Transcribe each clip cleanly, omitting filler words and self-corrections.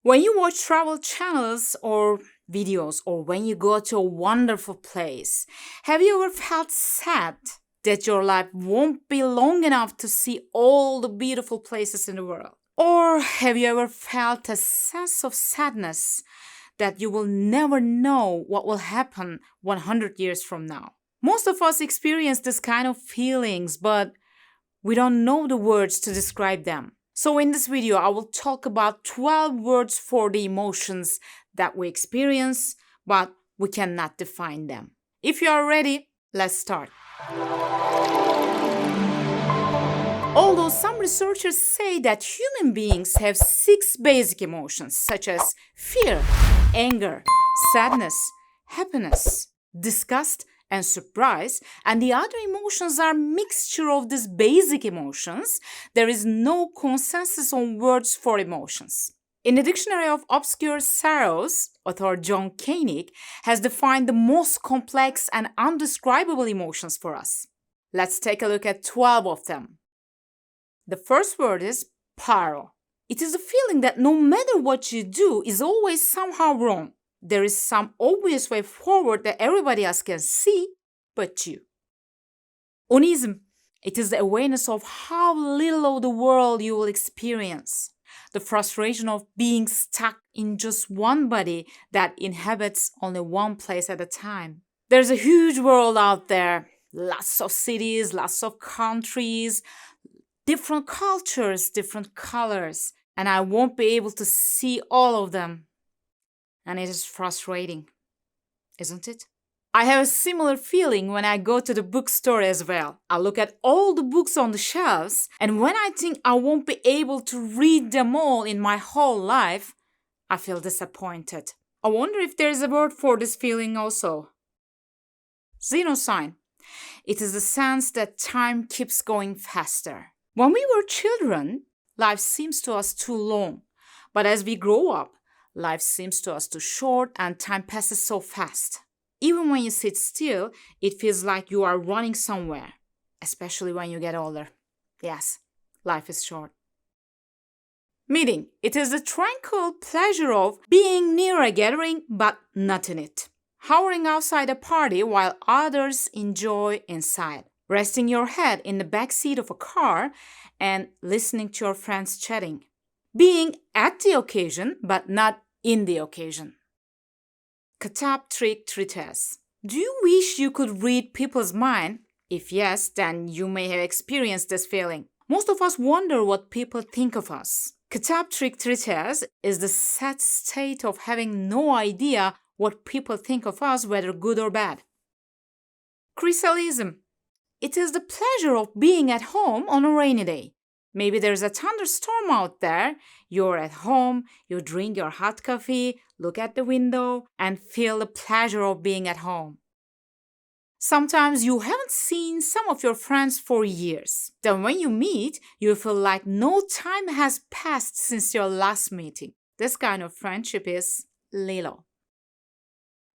When you watch travel channels or videos, or when you go to a wonderful place, have you ever felt sad that your life won't be long enough to see all the beautiful places in the world? Or have you ever felt a sense of sadness that you will never know what will happen 100 years from now? Most of us experience this kind of feelings, but we don't know the words to describe them. So, in this video, I will talk about 12 words for the emotions that we experience, but we cannot define them. If you are ready, let's start. Although some researchers say that human beings have 6 basic emotions, such as fear, anger, sadness, happiness, disgust, and surprise, and the other emotions are mixture of these basic emotions, there is no consensus on words for emotions. In the Dictionary of Obscure Sorrows, author John Koenig has defined the most complex and undescribable emotions for us. Let's take a look at 12 of them. The first word is paro. It is a feeling that no matter what you do is always somehow wrong. There is some obvious way forward that everybody else can see, but you. Uneasy. It is the awareness of how little of the world you will experience. The frustration of being stuck in just one body that inhabits only one place at a time. There's a huge world out there. Lots of cities, lots of countries, different cultures, different colors, and I won't be able to see all of them. And it is frustrating, isn't it? I have a similar feeling when I go to the bookstore as well. I look at all the books on the shelves, and when I think I won't be able to read them all in my whole life, I feel disappointed. I wonder if there is a word for this feeling also. Xenosign. It is the sense that time keeps going faster. When we were children, life seems to us too long. But as we grow up, life seems to us too short and time passes so fast. Even when you sit still, it feels like you are running somewhere, especially when you get older. Yes, life is short. Meeting. It is the tranquil pleasure of being near a gathering but not in it. Hovering outside a party while others enjoy inside. Resting your head in the back seat of a car and listening to your friends chatting. Being at the occasion but not in the occasion. Kitap Trik Trites. Do you wish you could read people's mind? If yes, then you may have experienced this feeling. Most of us wonder what people think of us. Kitap Trik Trites is the sad state of having no idea what people think of us, whether good or bad. Chrysalism. It is the pleasure of being at home on a rainy day. Maybe there's a thunderstorm out there. You're at home, you drink your hot coffee, look at the window, and feel the pleasure of being at home. Sometimes you haven't seen some of your friends for years. Then when you meet, you feel like no time has passed since your last meeting. This kind of friendship is lilo.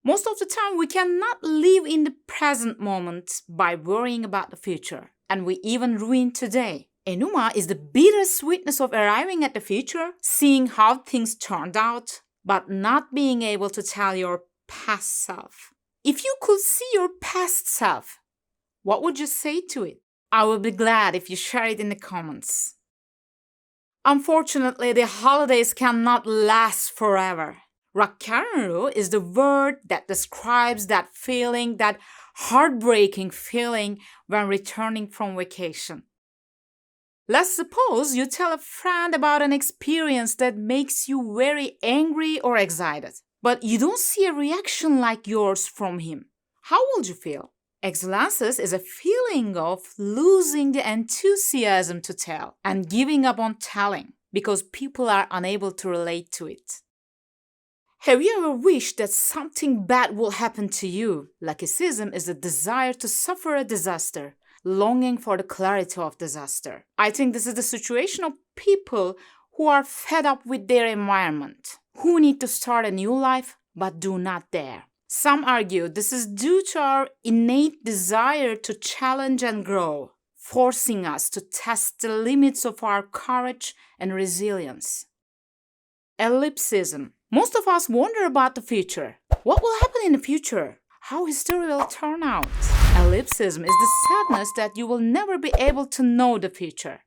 Most of the time, we cannot live in the present moment by worrying about the future, and we even ruin today. Enuma is the bittersweetness of arriving at the future, seeing how things turned out, but not being able to tell your past self. If you could see your past self, what would you say to it? I will be glad if you share it in the comments. Unfortunately, the holidays cannot last forever. Rakkaranru is the word that describes that feeling, that heartbreaking feeling when returning from vacation. Let's suppose you tell a friend about an experience that makes you very angry or excited, but you don't see a reaction like yours from him. How would you feel? Excellences is a feeling of losing the enthusiasm to tell and giving up on telling because people are unable to relate to it. Have you ever wished that something bad will happen to you? Laiccism is the desire to suffer a disaster, longing for the clarity of disaster. I think this is the situation of people who are fed up with their environment, who need to start a new life but do not dare. Some argue this is due to our innate desire to challenge and grow, forcing us to test the limits of our courage and resilience. Ellipsism. Most of us wonder about the future. What will happen in the future? How history will turn out? Ellipsism is the sadness that you will never be able to know the future.